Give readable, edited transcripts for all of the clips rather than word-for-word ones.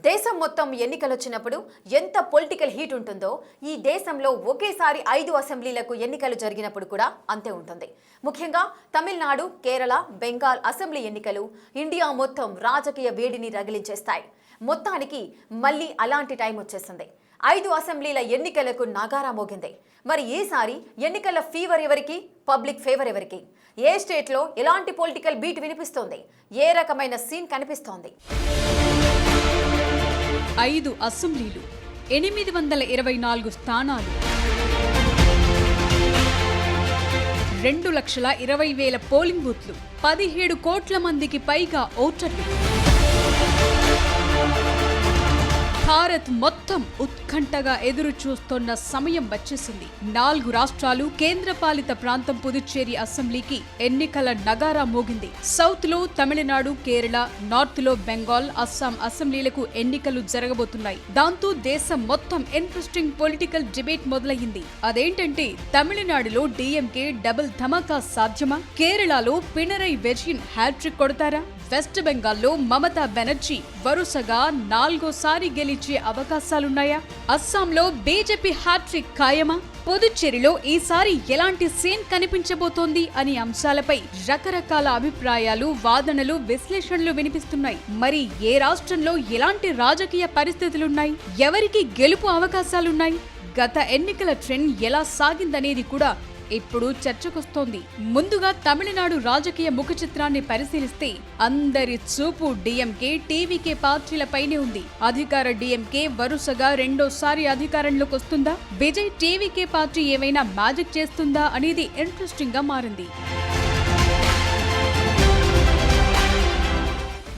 దేశం మొత్తం ఎన్నికలు వచ్చినప్పుడు ఎంత పొలిటికల్ హీట్ ఉంటుందో ఈ దేశంలో ఒకేసారి 5 అసెంబ్లీలకు ఎన్నికలు జరిగినప్పుడు కూడా అంతే ఉంటుంది. ముఖ్యంగా తమిళనాడు, కేరళ, బెంగాల్ అసెంబ్లీ ఎన్నికలు ఇండియా మొత్తం రాజకీయ వేడిని రగిలించేస్తాయి. మొత్తానికి మళ్ళీ అలాంటి టైం వచ్చేసింది. 5 అసెంబ్లీల ఎన్నికలకు నగారా మోగింది. మరి ఈసారి ఎన్నికల ఫీవర్ ఎవరికి, పబ్లిక్ ఫేవర్ ఎవరికి? ఏ స్టేట్లో ఎలాంటి పొలిటికల్ బీట్ వినిపిస్తోంది? ఏ రకమైన సీన్ కనిపిస్తోంది? 5 అసెంబ్లీలు, 824 స్థానాలు, 2,20,000 పోలింగ్ బూత్లు, 17 కోట్ల మందికి పైగా ఓటర్లు. భారత్ మొత్తం ఉత్కంఠగా ఎదురు చూస్తోన్న సమయం వచ్చేసింది. 4 రాష్ట్రాలు, కేంద్రపాలిత ప్రాంతం పుదుచ్చేరి అసెంబ్లీకి ఎన్నికల నగారా మోగింది. సౌత్ లో తమిళనాడు, కేరళ, నార్త్ లో బెంగాల్, అస్సాం అసెంబ్లీలకు ఎన్నికలు జరగబోతున్నాయి. దాంతో దేశం మొత్తం ఇంట్రెస్టింగ్ పొలిటికల్ డిబేట్ మొదలయ్యింది. అదేంటంటే తమిళనాడులో డీఎంకే డబుల్ ధమాకా సాధ్యమా? కేరళలో పినరై విజయన్ హ్యాట్రిక్ కొడతారా? వెస్ట్ బెంగాల్లో మమతా బెనర్జీ వరుసగా 4వ గెలిచే అవకాశాలున్నాయా? అస్సాంలో బీజేపీ హ్యాట్రిక్ ఖాయమా? పుదుచ్చేరిలో ఈసారి ఎలాంటి సీన్ కనిపించబోతోంది అనే అంశాలపై రకరకాల అభిప్రాయాలు, వాదనలు, విశ్లేషణలు వినిపిస్తున్నాయి. మరి ఏ రాష్ట్రంలో ఎలాంటి రాజకీయ పరిస్థితులున్నాయి? ఎవరికి గెలుపు అవకాశాలున్నాయి? గత ఎన్నికల ట్రెండ్ ఎలా సాగిందనేది కూడా ఇప్పుడు చర్చకొస్తోంది. ముందుగా తమిళనాడు రాజకీయ ముఖ చిత్రాన్ని పరిశీలిస్తే అందరి చూపు డీఎంకే, టీవీకే పార్టీలపైనే ఉంది. అధికార డీఎంకే వరుసగా 2వ అధికారంలోకి వస్తుందా? విజయ్ టీవీకే పార్టీ ఏమైనా మ్యాజిక్ చేస్తుందా అనేది ఇంట్రెస్టింగ్ గా మారింది.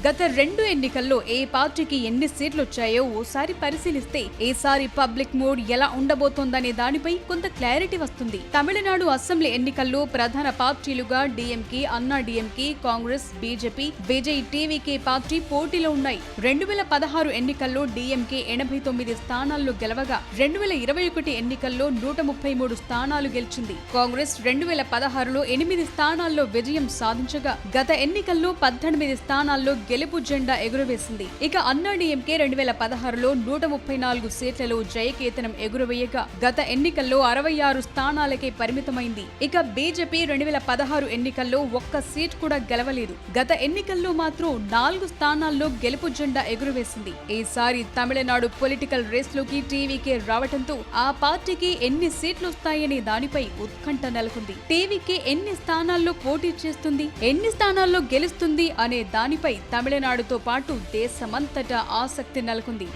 గత 2 ఎన్నికల్లో ఏ పార్టీకి ఎన్ని సీట్లు వచ్చాయో ఓసారి పరిశీలిస్తే ఈసారి పబ్లిక్ మూడ్ ఎలా ఉండబోతోందనే దానిపై కొంత క్లారిటీ వస్తుంది. తమిళనాడు అసెంబ్లీ ఎన్నికల్లో ప్రధాన పార్టీలుగా డీఎంకే, అన్నా DMK, Congress, BJP, Vijay TVK party పోటీలో ఉన్నాయి. 2016 ఎన్నికల్లో డీఎంకే 89 స్థానాల్లో గెలవగా 2021 ఎన్నికల్లో 133 స్థానాలు గెలిచింది. కాంగ్రెస్ 2016లో 8 స్థానాల్లో విజయం సాధించగా గత ఎన్నికల్లో 18 స్థానాల్లో గెలుపు జెండా ఎగురవేసింది. ఇక అన్నా డీఎంకే 2016లో 134 సీట్లలో జయకేతనం ఎగురవేయగా గత ఎన్నికల్లో 66 స్థానాలకే పరిమితమైంది. ఇక బీజేపీ 2016 ఎన్నికల్లో ఒక్క సీట్ కూడా గెలవలేదు. గత ఎన్నికల్లో మాత్రం 4 స్థానాల్లో గెలుపు జెండా ఎగురవేసింది. ఈసారి తమిళనాడు పొలిటికల్ రేస్ లోకి టీవీకే రావడంతో ఆ పార్టీకి ఎన్ని సీట్లు వస్తాయనే దానిపై ఉత్కంఠ నెలకొంది. టీవీకే ఎన్ని స్థానాల్లో పోటీ చేస్తుంది, ఎన్ని స్థానాల్లో గెలుస్తుంది అనే దానిపై తమిళనాడుతో పాటు దేశమంతటా ఆసక్తి నెలకొంది.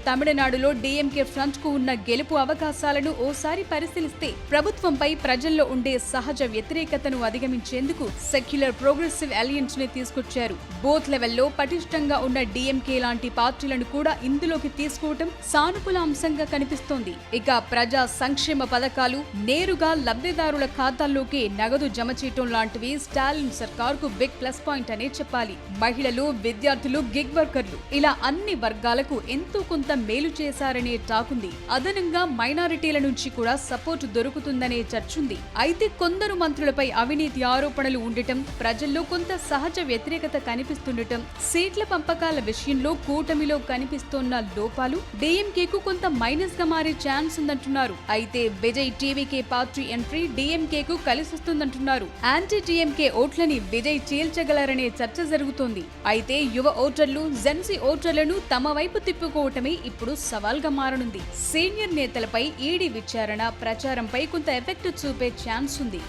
తమిళనాడులో డీఎంకే ఫ్రంట్ కు ఉన్న గెలుపు అవకాశాలను ఓసారి పరిశీలిస్తే ప్రభుత్వంపై ప్రజల్లో ఉండే సహజ వ్యతిరేకతను అధిగమించేందుకు సెక్యులర్ ప్రోగ్రెసివ్ అలయన్స్ ని తీసుకొచ్చారు. బూత్ లెవెల్లో పటిష్టంగా ఉన్న డీఎంకే లాంటి పార్టీలను కూడా ఇందులోకి తీసుకోవటం సానుకూల అంశంగా కనిపిస్తోంది. ఇక ప్రజా సంక్షేమ పథకాలు నేరుగా లబ్ధిదారుల ఖాతాల్లోకి నగదు జమ చేయటం లాంటివి స్టాలిన్ సర్కార్ కు బిగ్ ప్లస్ పాయింట్ అనే చెప్పాలి. మహిళలు, విద్యార్థులు, గిగ్ వర్కర్లు ఇలా అన్ని వర్గాలకు ఎంతో కొంత మేలు చేశారనే టాకుంది. అదనంగా మైనారిటీల నుంచి కూడా సపోర్ట్ దొరుకుతుందనే చర్చుంది. అయితే కొందరు మంత్రులపై అవినీతి ఆరోపణలు ఉండటం, ప్రజల్లో కొంత సహజ వ్యతిరేకత కనిపిస్తుండటం, సీట్ల పంపకాల విషయంలో కూటమిలో కనిపిస్తోన్న లోపాలు డీఎంకేకు కొంత మైనస్ గా మారే ఛాన్స్ ఉందంటున్నారు. అయితే విజయ్ టీవీకే పార్టీ ఎంట్రీ డీఎంకేకు కలిసొస్తుందంటున్నారు. యాంటీ డీఎంకే ఓట్లని విజయ్ చీల్చగలరనే చర్చ జరుగుతోంది. అయితే యువ ఓటర్లు, జెన్సీ ఓటర్లను తమ వైపు తిప్పుకోవటమే ఇప్పుడు సవాల్గా మారనుంది. సీనియర్ నేతలపై ఈడీ విచారణ, ప్రచారంపై కొంత ఎఫెక్ట్ చూపే ఛాన్స్ ఉంది.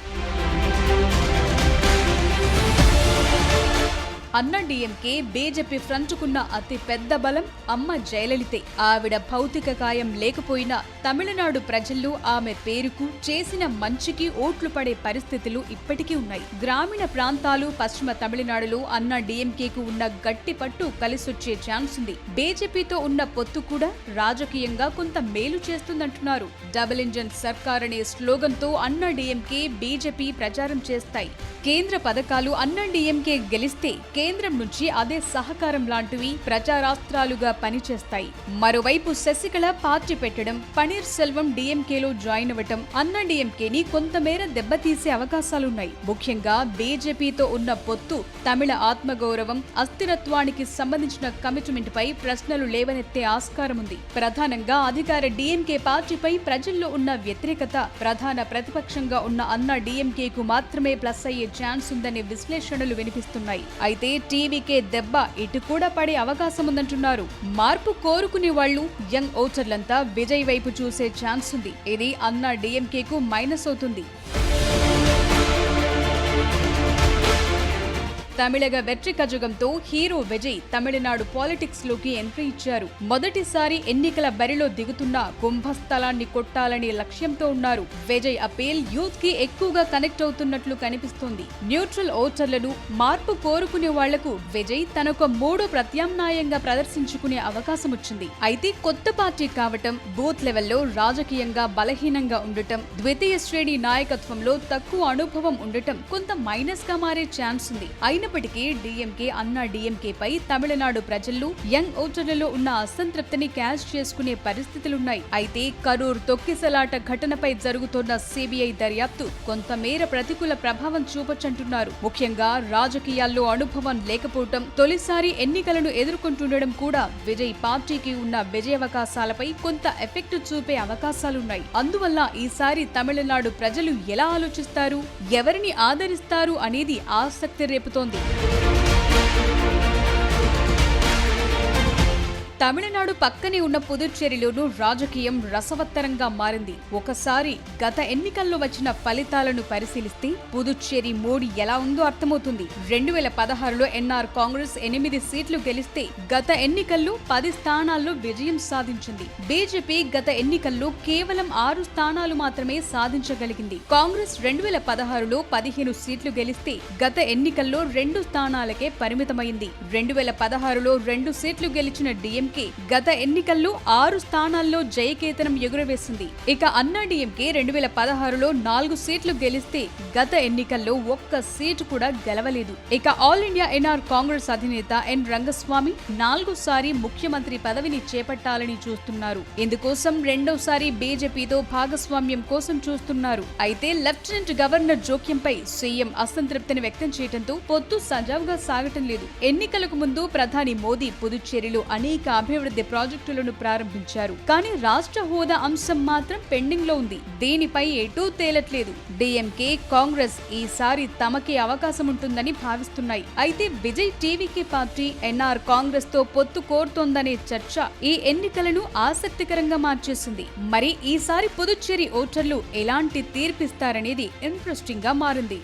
అన్నా డీఎంకే, బీజేపీ ఫ్రంట్కున్న అతి పెద్ద బలం అమ్మ జయలలితే. ఆవిడ భౌతిక కాయం లేకపోయినా తమిళనాడు ప్రజల్లో ఆమె పేరుకు, చేసిన మంచికి ఓట్లు పడే పరిస్థితులు ఇప్పటికీ ఉన్నాయి. గ్రామీణ ప్రాంతాలు, పశ్చిమ తమిళనాడులో అన్నా డీఎంకేకు ఉన్న గట్టి పట్టు కలిసొచ్చే ఛాన్స్ ఉంది. బీజేపీతో ఉన్న పొత్తు కూడా రాజకీయంగా కొంత మేలు చేస్తుందంటున్నారు. డబుల్ ఇంజన్ సర్కార్ అనే స్లోగన్తో అన్నా డీఎంకే, బీజేపీ ప్రచారం చేస్తాయి. కేంద్ర పథకాలు అన్నా డీఎంకే గెలిస్తే కేంద్రం నుంచి అదే సహకారం లాంటివి ప్రచారాస్త్రాలుగా పనిచేస్తాయి. మరోవైపు శశికళ పార్టీ పెట్టడం, పన్నీర్ సెల్వం డీఎంకేలో జాయిన్ అవ్వటం అన్నా డీఎంకేని కొంతమేర దెబ్బతీసే అవకాశాలున్నాయి. ముఖ్యంగా బీజేపీతో ఉన్న పొత్తు తమిళ ఆత్మగౌరవం, అస్థిరత్వానికి సంబంధించిన కమిట్మెంట్ పై ప్రశ్నలు లేవనెత్తే ఆస్కారం ఉంది. ప్రధానంగా అధికార డీఎంకే పార్టీపై ప్రజల్లో ఉన్న వ్యతిరేకత ప్రధాన ప్రతిపక్షంగా ఉన్న అన్నా డీఎంకేకు మాత్రమే ప్లస్ అయ్యే ఛాన్స్ ఉందనే విశ్లేషణలు వినిపిస్తున్నాయి. అయితే టీవీకే దెబ్బ ఇటు కూడా పడే అవకాశం ఉందంటున్నారు. మార్పు కోరుకునే వాళ్లు, యంగ్ ఓటర్లంతా విజయ్ వైపు చూసే ఛాన్స్ ఉంది. ఇది అన్నా డీఎంకేకు మైనస్ అవుతుంది. తమిళగ వెట్రి కజగంతో హీరో విజయ్ తమిళనాడు పాలిటిక్స్ లోకి ఎంట్రీ ఇచ్చారు. మొదటిసారి ఎన్నికల బరిలో దిగుతున్న కుంభస్థలాన్ని కొట్టాలనే లక్ష్యంతో ఉన్నారు. విజయ్ అపీల్ యూత్ కి ఎక్కువగా కనెక్ట్ అవుతున్నట్లు కనిపిస్తోంది. న్యూట్రల్ ఓటర్లను, మార్పు కోరుకునే వాళ్లకు విజయ్ తనొక మూడో ప్రత్యామ్నాయంగా ప్రదర్శించుకునే అవకాశం వచ్చింది. అయితే కొత్త పార్టీ కావటం, బూత్ లెవెల్లో రాజకీయంగా బలహీనంగా ఉండటం, ద్వితీయ శ్రేణి నాయకత్వంలో తక్కువ అనుభవం ఉండటం కొంత మైనస్ గా మారే ఛాన్స్ ఉంది. అయినప్పటికీ డీఎంకే, అన్నా డీఎంకే పై తమిళనాడు ప్రజల్లో, యంగ్ ఓటర్లలో ఉన్న అసంతృప్తిని క్యాష్ చేసుకునే పరిస్థితులున్నాయి. అయితే కరూర్ తొక్కిసలాట ఘటనపై జరుగుతోన్న సిబిఐ దర్యాప్తు కొంతమేర ప్రతికూల ప్రభావం చూపొచ్చంటున్నారు. ముఖ్యంగా రాజకీయాల్లో అనుభవం లేకపోవటం, తొలిసారి ఎన్నికలను ఎదుర్కొంటుండడం కూడా విజయ్ పార్టీకి ఉన్న విజయావకాశాలపై కొంత ఎఫెక్ట్ చూపే అవకాశాలున్నాయి. అందువల్ల ఈసారి తమిళనాడు ప్రజలు ఎలా ఆలోచిస్తారు, ఎవరిని ఆదరిస్తారు అనేది ఆసక్తి రేపుతోంది. తమిళనాడు పక్కనే ఉన్న పుదుచ్చేరిలోనూ రాజకీయం రసవత్తరంగా మారింది. ఒకసారి గత ఎన్నికల్లో వచ్చిన ఫలితాలను పరిశీలిస్తే పుదుచ్చేరి మోడీ ఎలా ఉందో అర్థమవుతుంది. 2016లో ఎన్ఆర్ కాంగ్రెస్ 8 సీట్లు గెలిస్తే గత ఎన్నికల్లో 10 స్థానాల్లో విజయం సాధించింది. బీజేపీ గత ఎన్నికల్లో కేవలం 6 స్థానాలు మాత్రమే సాధించగలిగింది. కాంగ్రెస్ 2016లో 15 సీట్లు గెలిస్తే గత ఎన్నికల్లో 2 స్థానాలకే పరిమితమైంది. 2016లో 2 సీట్లు గెలిచిన డీఎంకే గత ఎన్నికల్లో 6 స్థానాల్లో జయకేతనం ఎగురవేసింది. ఇక అన్నా డీఎంకే 2016లో 4 సీట్లు గెలిస్తే గత ఎన్నికల్లో 1 సీటు కూడా గెలవలేదు. ఇక ఆల్ ఇండియా ఎన్ఆర్ కాంగ్రెస్ అధినేత ఎన్ రంగస్వామి 4సారి ముఖ్యమంత్రి పదవిని చేపట్టాలని చూస్తున్నారు. ఇందుకోసం రెండోసారి బీజేపీతో భాగస్వామ్యం కోసం చూస్తున్నారు. అయితే లెఫ్టినెంట్ గవర్నర్ జోక్యంపై సీఎం అసంతృప్తిని వ్యక్తం చేయడంతో పొత్తు సజావుగా సాగటం లేదు. ఎన్నికలకు ముందు ప్రధాని మోదీ పుదుచ్చేరిలో అనేక అభివృద్ధి ప్రాజెక్టులను ప్రారంభించారు. కానీ రాష్ట్ర హోదా అంశం మాత్రం పెండింగ్ లో ఉంది. దీనిపై ఎటూ తేలట్లేదు. డీఎంకే, కాంగ్రెస్ ఈసారి తమకే అవకాశం ఉంటుందని భావిస్తున్నాయి. అయితే విజయ్ టీవీకే పార్టీ ఎన్ఆర్ కాంగ్రెస్ తో పొత్తు కోరుతోందనే చర్చ ఈ ఎన్నికలను ఆసక్తికరంగా మార్చేసింది. మరి ఈసారి పుదుచ్చేరి ఓటర్లు ఎలాంటి తీర్పిస్తారనేది ఇంట్రెస్టింగ్ గా మారింది.